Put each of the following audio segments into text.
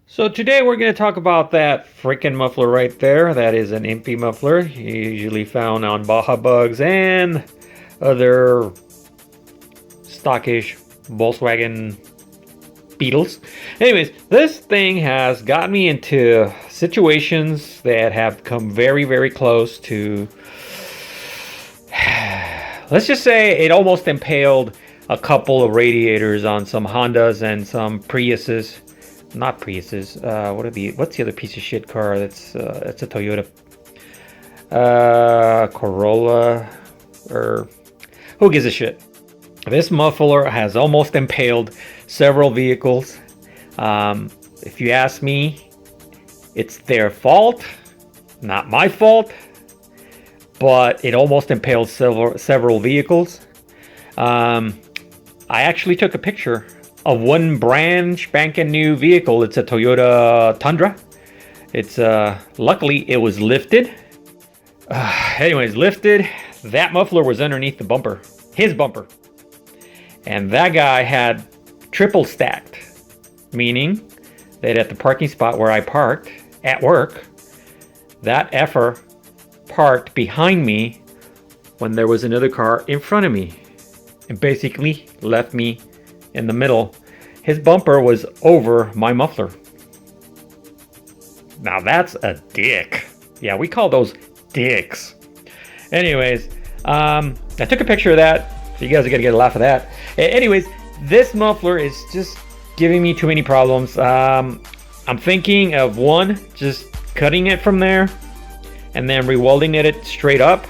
So today we're going to talk about that freaking muffler right there. That is an EMPI muffler, usually found on Baja Bugs and other stockish Volkswagen Beetles. Anyways, this thing has got me into situations that have come very, very close to, let's just say it almost impaled a couple of radiators on some Hondas and some Priuses. Not Priuses. What's the other piece of shit car? That's a Toyota. Corolla, or who gives a shit? This muffler has almost impaled several vehicles. If you ask me, it's their fault, not my fault. But it almost impaled several vehicles. I actually took a picture of one brand spanking new vehicle. It's a Toyota Tundra. It's luckily it was lifted. Anyways, lifted. That muffler was underneath the bumper, his bumper, and that guy had triple stacked, meaning that at the parking spot where I parked at work, that effer parked behind me when there was another car in front of me, and basically left me in the middle. His bumper was over my muffler. Now that's a dick. Yeah, we call those dicks. Anyways, I took a picture of that, so you guys are gonna get a laugh of that. Anyways, this muffler is just giving me too many problems. I'm thinking of one, just cutting it from there and then re-welding it straight up.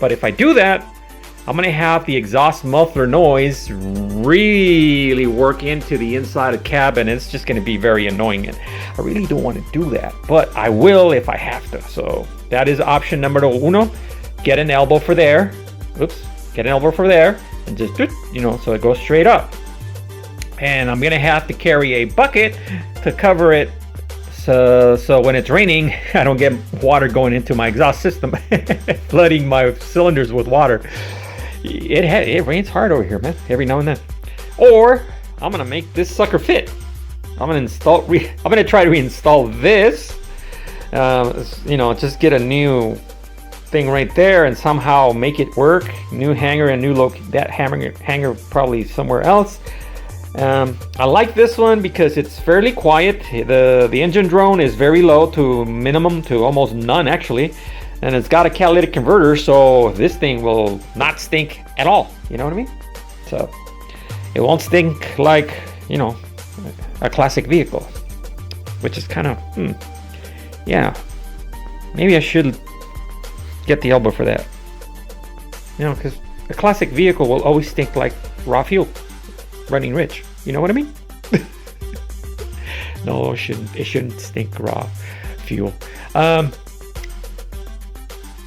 But if I do that, I'm gonna have the exhaust muffler noise really work into the inside of the cabin. It's just gonna be very annoying, and I really don't want to do that, but I will if I have to. So that is option number uno. Get an elbow for there. Oops, get an elbow for there, and just so it goes straight up. And I'm gonna have to carry a bucket to cover it, so when it's raining, I don't get water going into my exhaust system, flooding my cylinders with water. It rains hard over here, man, every now and then. Or I'm gonna make this sucker fit. I'm gonna try to reinstall this. Just get a new thing right there and somehow make it work. New hanger and that hanger probably somewhere else. I like this one because it's fairly quiet. The engine drone is very low to minimum to almost none actually. And it's got a catalytic converter, so this thing will not stink at all. You know what I mean? So it won't stink like, a classic vehicle, which is kind of, yeah. Maybe I should get the elbow for that. Because a classic vehicle will always stink like raw fuel running rich. You know what I mean? No, it shouldn't stink raw fuel.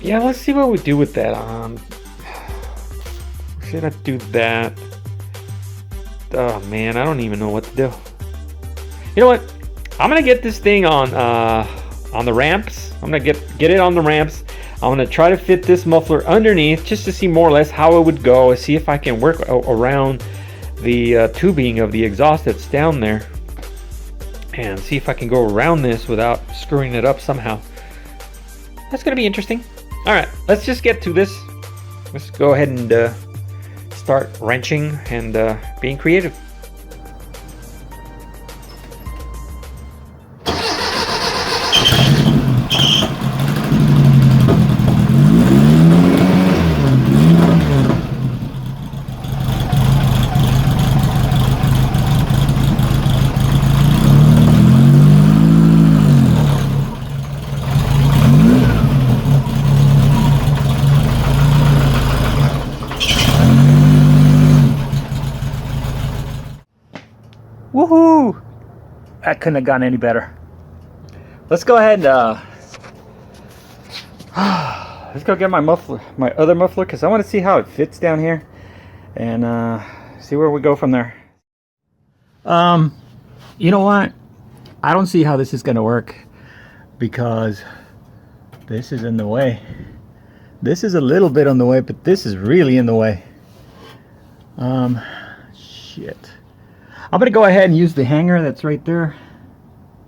Yeah, let's see what we do with that. Should I do that? Oh man, I don't even know what to do. You know what? I'm gonna get this thing on the ramps. I'm gonna get it on the ramps. I'm gonna try to fit this muffler underneath just to see more or less how it would go. See if I can work around the tubing of the exhaust that's down there, and see if I can go around this without screwing it up somehow. That's gonna be interesting. All right, let's just get to this. Let's go ahead and start wrenching and being creative. Woohoo! That couldn't have gone any better. Let's go ahead and let's go get my other muffler, because I want to see how it fits down here, and see where we go from there. You know what? I don't see how this is going to work, because this is in the way. This is a little bit on the way, but this is really in the way. Shit. I'm gonna go ahead and use the hanger that's right there.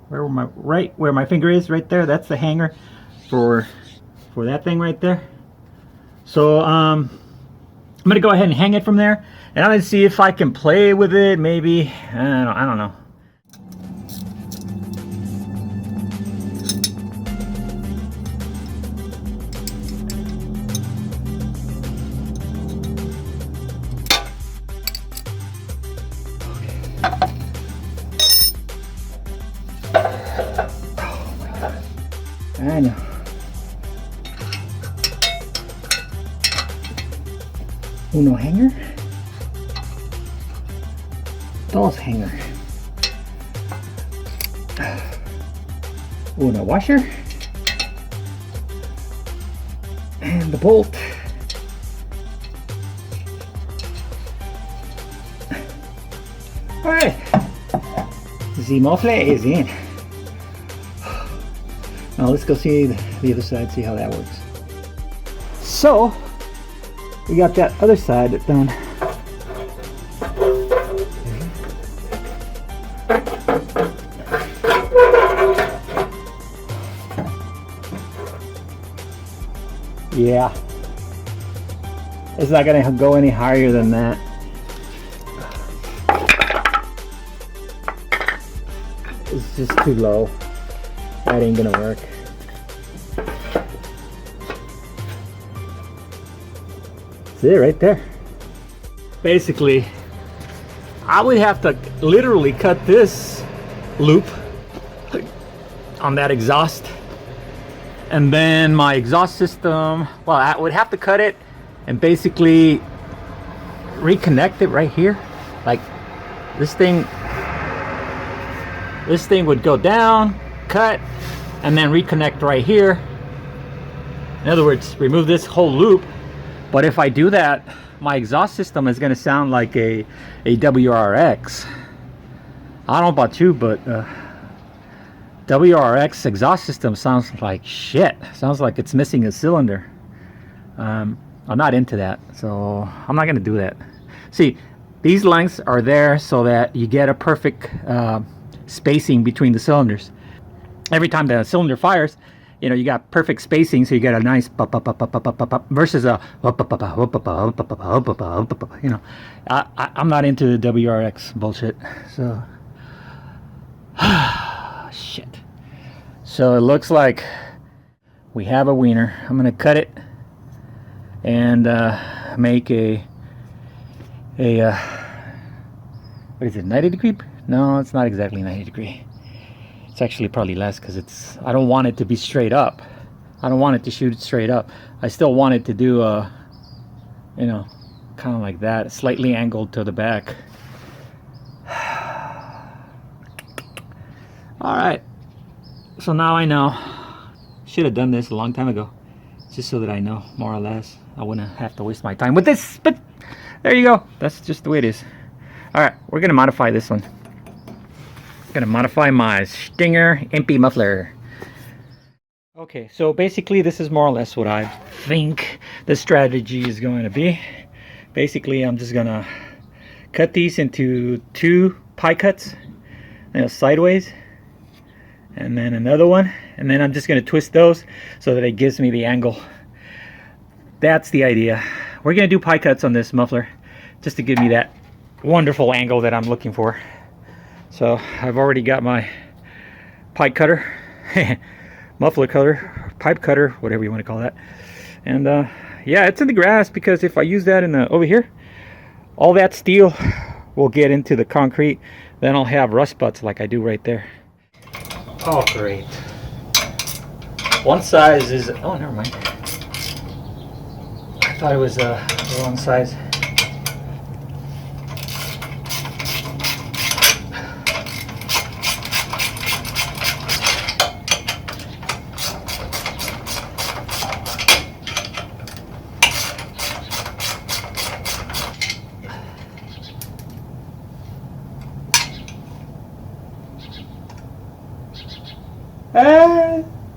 where my finger is right there. That's the hanger for that thing right there. So I'm gonna go ahead and hang it from there, and I'm gonna see if I can play with it. Maybe I don't know. I know. Uno hanger. Dos hanger. Uno washer. And the bolt. Alright. The muffler is in. Now let's go see the other side, see how that works. So, we got that other side done. Yeah. It's not gonna go any higher than that. It's just too low. That ain't gonna work. That's it right there. Basically, I would have to literally cut this loop on that exhaust, and then my exhaust system, well, I would have to cut it and basically reconnect it right here. Like this thing would go down, cut, and then reconnect right here. In other words, remove this whole loop. But if I do that, my exhaust system is going to sound like a WRX. I don't know about you, but WRX exhaust system sounds like shit. Sounds like it's missing a cylinder. I'm not into that, so I'm not going to do that. See, these lengths are there so that you get a perfect spacing between the cylinders. Every time the cylinder fires, you know, you got perfect spacing, so you get a nice versus a, you know, I'm not into the WRX bullshit. So shit. So it looks like we have a wiener. I'm gonna cut it and make a what is it, 90 degree? No, it's not exactly 90 degree. It's actually probably less, because I don't want it to be straight up. I don't want it to shoot it straight up. I still want it to do a, you know, kind of like that, slightly angled to the back. All right, so now I know. Should have done this a long time ago, just so that I know more or less. I wouldn't have to waste my time with this, but there you go. That's just the way it is. All right, we're gonna modify this one. Gonna modify my Stinger EMPI muffler. Okay, so basically this is more or less what I think the strategy is going to be. Basically, I'm just gonna cut these into 2 pie cuts, you know, sideways, and then another one, and then I'm just gonna twist those so that it gives me the angle. That's the idea. We're gonna do pie cuts on this muffler just to give me that wonderful angle that I'm looking for. So I've already got my pipe cutter, muffler cutter, pipe cutter, whatever you want to call that. And yeah, it's in the grass, because if I use that in the over here, all that steel will get into the concrete. Then I'll have rust butts like I do right there. Oh, great. One size is, oh, never mind. I thought it was the wrong size.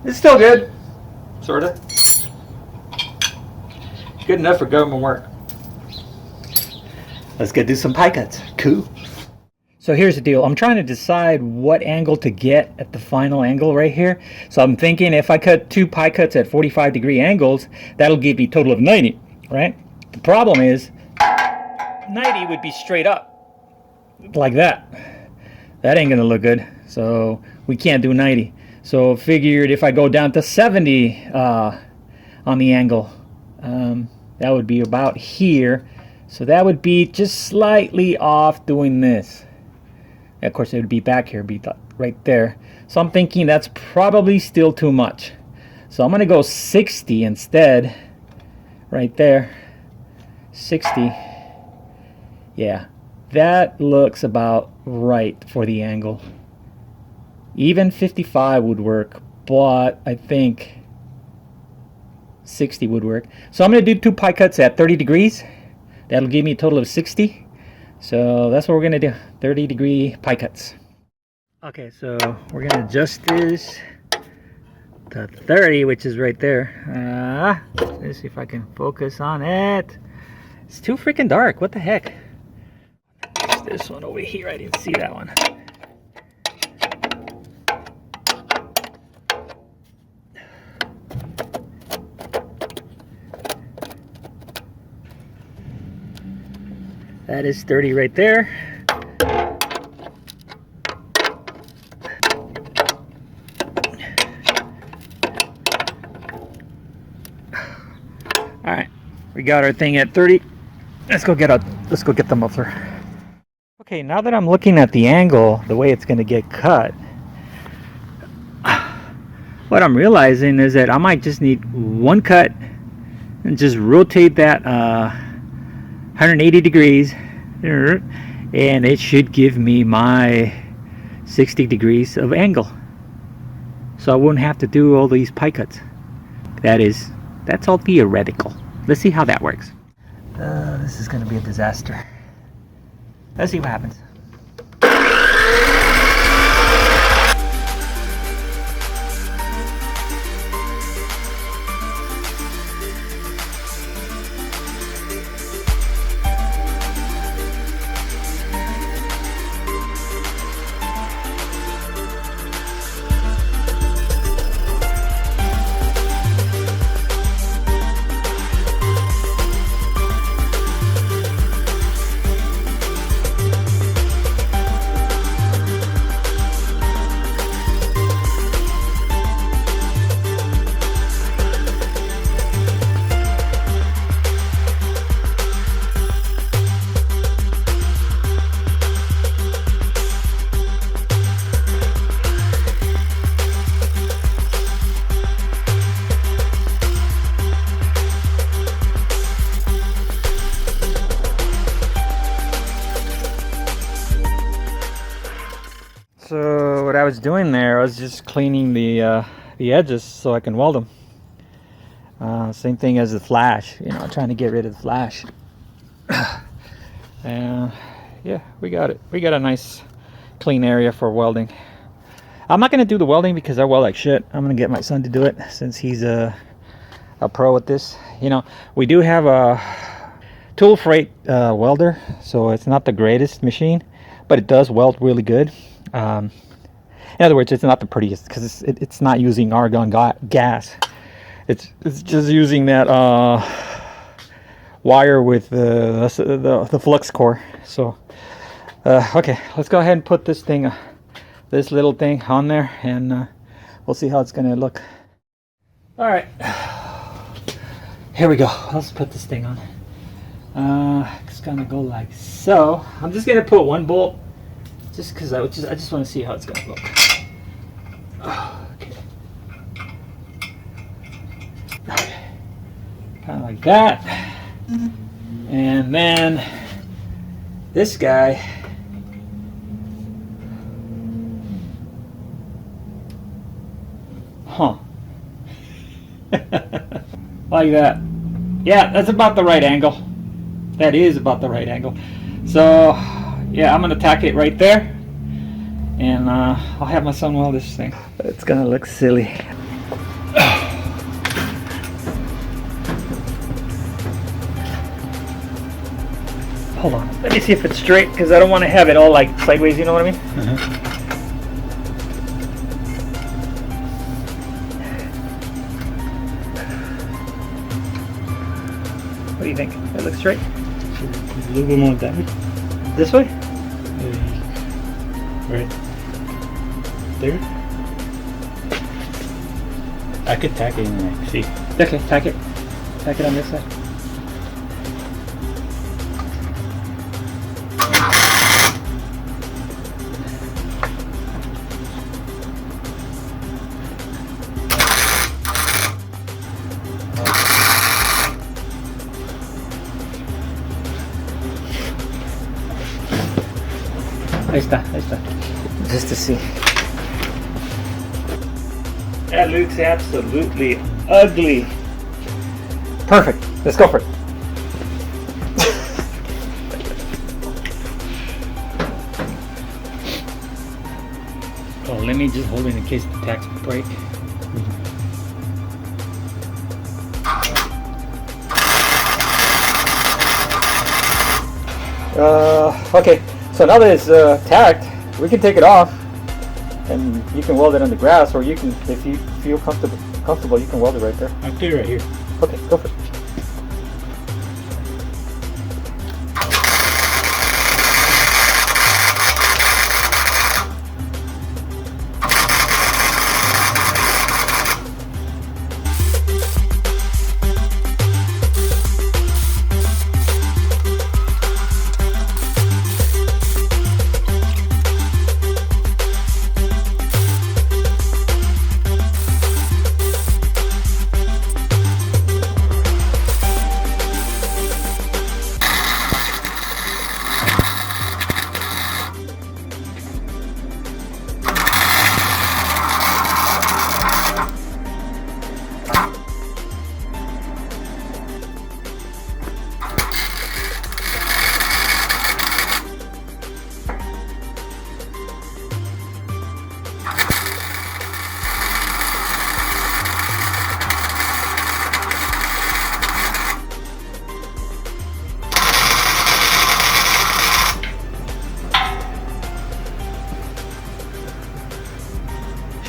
It's still good, sorta. Good enough for government work. Let's go do some pie cuts. Cool. So here's the deal. I'm trying to decide what angle to get at the final angle right here. So I'm thinking if I cut 2 pie cuts at 45-degree angles, that'll give me a total of 90, right? The problem is 90 would be straight up like that. That ain't gonna look good. So we can't do 90. So figured if I go down to 70 on the angle, that would be about here. So that would be just slightly off doing this. Of course, it would be back here, be right there. So I'm thinking that's probably still too much. So I'm gonna go 60 instead, right there. 60. Yeah, that looks about right for the angle. Even 55 would work, but I think 60 would work. So I'm gonna do 2 pie cuts at 30 degrees. That'll give me a total of 60. So that's what we're gonna do, 30-degree pie cuts. Okay, so we're gonna adjust this to 30, which is right there. Let's see if I can focus on it. It's too freaking dark, what the heck? There's this one over here, I didn't see that one. That is 30 right there. All right, we got our thing at 30. Let's go get the muffler. Okay, now that I'm looking at the angle, the way it's going to get cut, what I'm realizing is that I might just need 1 cut and just rotate that 180 degrees, and it should give me my 60 degrees of angle. So I wouldn't have to do all these pie cuts. That's all theoretical. Let's see how that works. This is going to be a disaster. Let's see what happens. So what I was doing there, I was just cleaning the edges so I can weld them. Same thing as the flash, trying to get rid of the flash. And yeah, we got it. We got a nice clean area for welding. I'm not gonna do the welding because I weld like shit. I'm gonna get my son to do it since he's a pro at this. We do have a tool freight welder, so it's not the greatest machine, but it does weld really good. In other words, it's not the prettiest because it's not using argon gas. It's just using that wire with the flux core. So okay, let's go ahead and put this little thing on there, and we'll see how it's gonna look. All right, here we go. Let's put this thing on. It's gonna go like so. I'm just gonna put 1 bolt. Just because I just want to see how it's going to look. Okay. Kind of like that. And then this guy. Like that. Yeah, that's about the right angle. That is about the right angle. So yeah, I'm gonna tack it right there, and I'll have my son weld this thing. It's gonna look silly. Hold on. Let me see if it's straight, because I don't want to have it all like sideways, you know what I mean? What do you think? That looks straight? A little bit more that way. This way? Right there. I could tack it in there. See? Okay, tack it. Tack it on this side. Ahí está, ahí está. Just to see. That looks absolutely ugly. Perfect. Let's go for it. Oh, let me just hold it in case the tacks break. Okay. So now that it's tacked, we can take it off, and you can weld it on the grass, or you can, if you feel comfortable, you can weld it right there. I'll put it right here. Okay, go for it.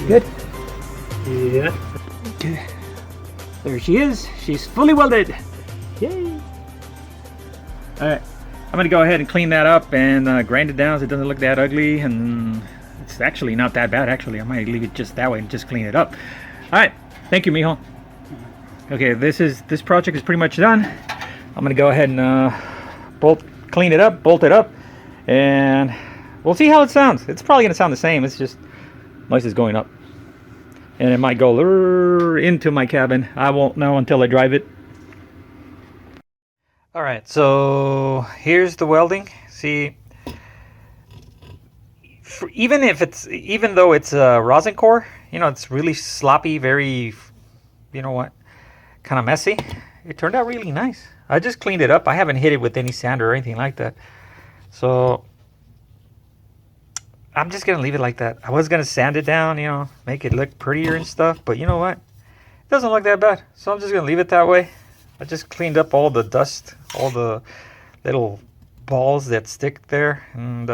Good? Yeah. Okay. There she is. She's fully welded. Yay. Alright. I'm going to go ahead and clean that up and grind it down so it doesn't look that ugly. And it's actually not that bad, actually. I might leave it just that way and just clean it up. Alright. Thank you, mijo. Okay, this project is pretty much done. I'm going to go ahead and clean it up, bolt it up, and we'll see how it sounds. It's probably going to sound the same. It's just noise is going up. And it might go into my cabin. I won't know until I drive it. Alright, so here's the welding. See, even though it's a rosin core, you know, it's really sloppy, very, you know what, kind of messy. It turned out really nice. I just cleaned it up. I haven't hit it with any sander or anything like that. So I'm just gonna leave it like that. I was gonna sand it down, you know, make it look prettier and stuff, but you know what? It doesn't look that bad. So I'm just gonna leave it that way. I just cleaned up all the dust, all the little balls that stick there, and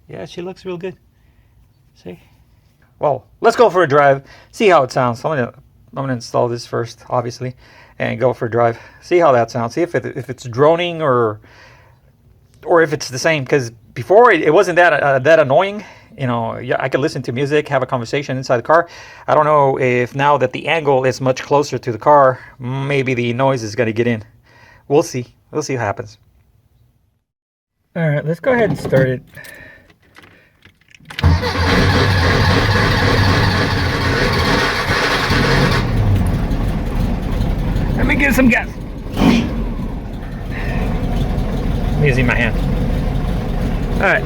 yeah, she looks real good. See? Well, let's go for a drive, see how it sounds. I'm gonna install this first, obviously, and go for a drive. See how that sounds. See if it's droning or if it's the same, because before it wasn't that annoying. You know, yeah, I could listen to music, have a conversation inside the car. I don't know if now that the angle is much closer to the car, maybe the noise is going to get in. We'll see. We'll see what happens. All right, let's go ahead and start it. Let me get some gas. I'm using my hand. All right.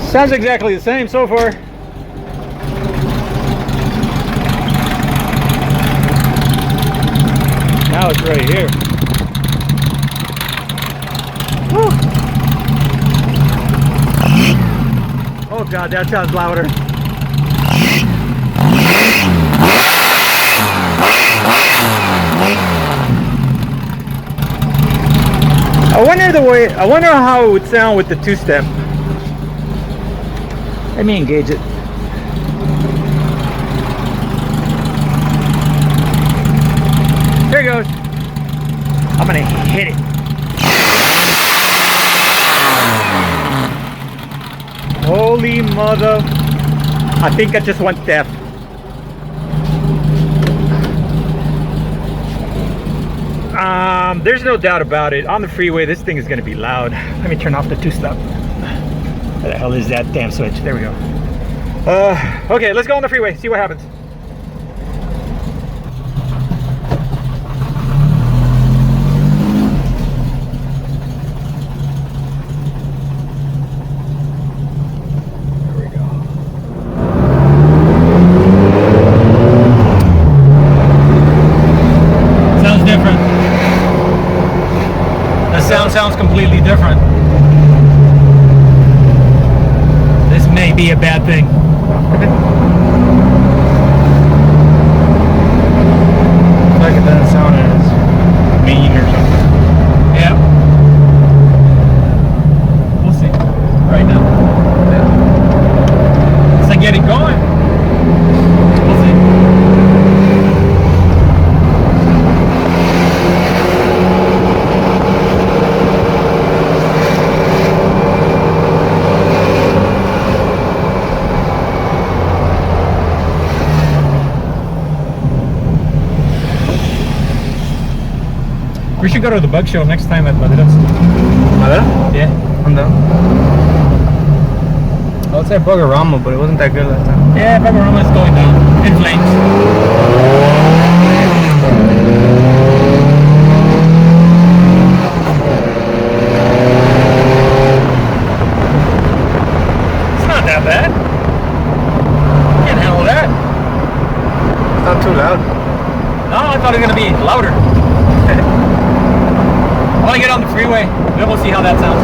Sounds exactly the same so far. Now it's right here. Woo. Oh God, that sounds louder. I wonder how it would sound with the two-step. Let me engage it. There it goes. I'm gonna hit it. Holy mother. I think I just went deaf. There's no doubt about it. On the freeway, this thing is gonna be loud. Let me turn off the two-step. Where the hell is that damn switch? There we go. Okay, let's go on the freeway, see what happens. There we go. Sounds different. The sound sounds completely different. This may be a bad thing. It's like it doesn't sound as mean or something. Yeah. We'll see. Right now. Yeah. It's like get it going. We'll see. We should go to the bug show next time at Madera's. Madera? Yeah. I'm down. I would say Buggerama, but it wasn't that good last time. Yeah, Buggerama is going down. In flames. It's not that bad. You can handle that. It's not too loud. No, I thought it was going to be louder. I want to get on the freeway, then we'll see how that sounds.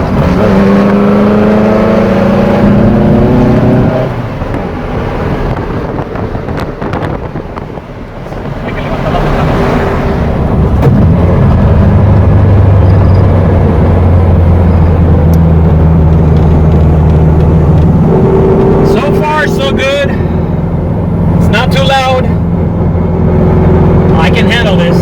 So far, so good. It's not too loud. I can handle this.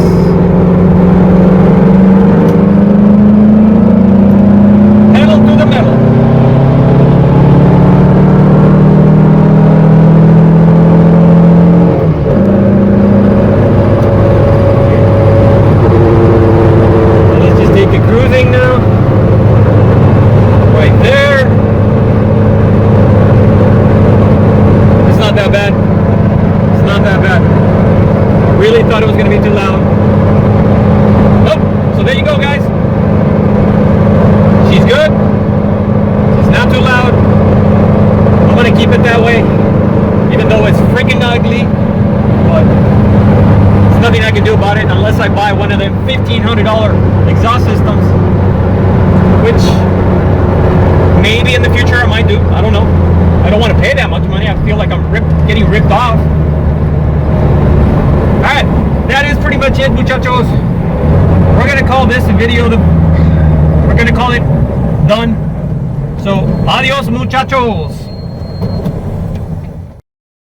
Thought it was going to be too loud. Oh, so there you go, guys. She's good. She's not too loud. I'm going to keep it that way, even though it's freaking ugly. But there's nothing I can do about it unless I buy one of them $1,500 exhaust systems, which maybe in the future I might do. I don't know. I don't want to pay that much money. I feel like I'm getting ripped off. Alright, that is pretty much it, muchachos. We're gonna call this a video. We're gonna call it done. So, adios, muchachos.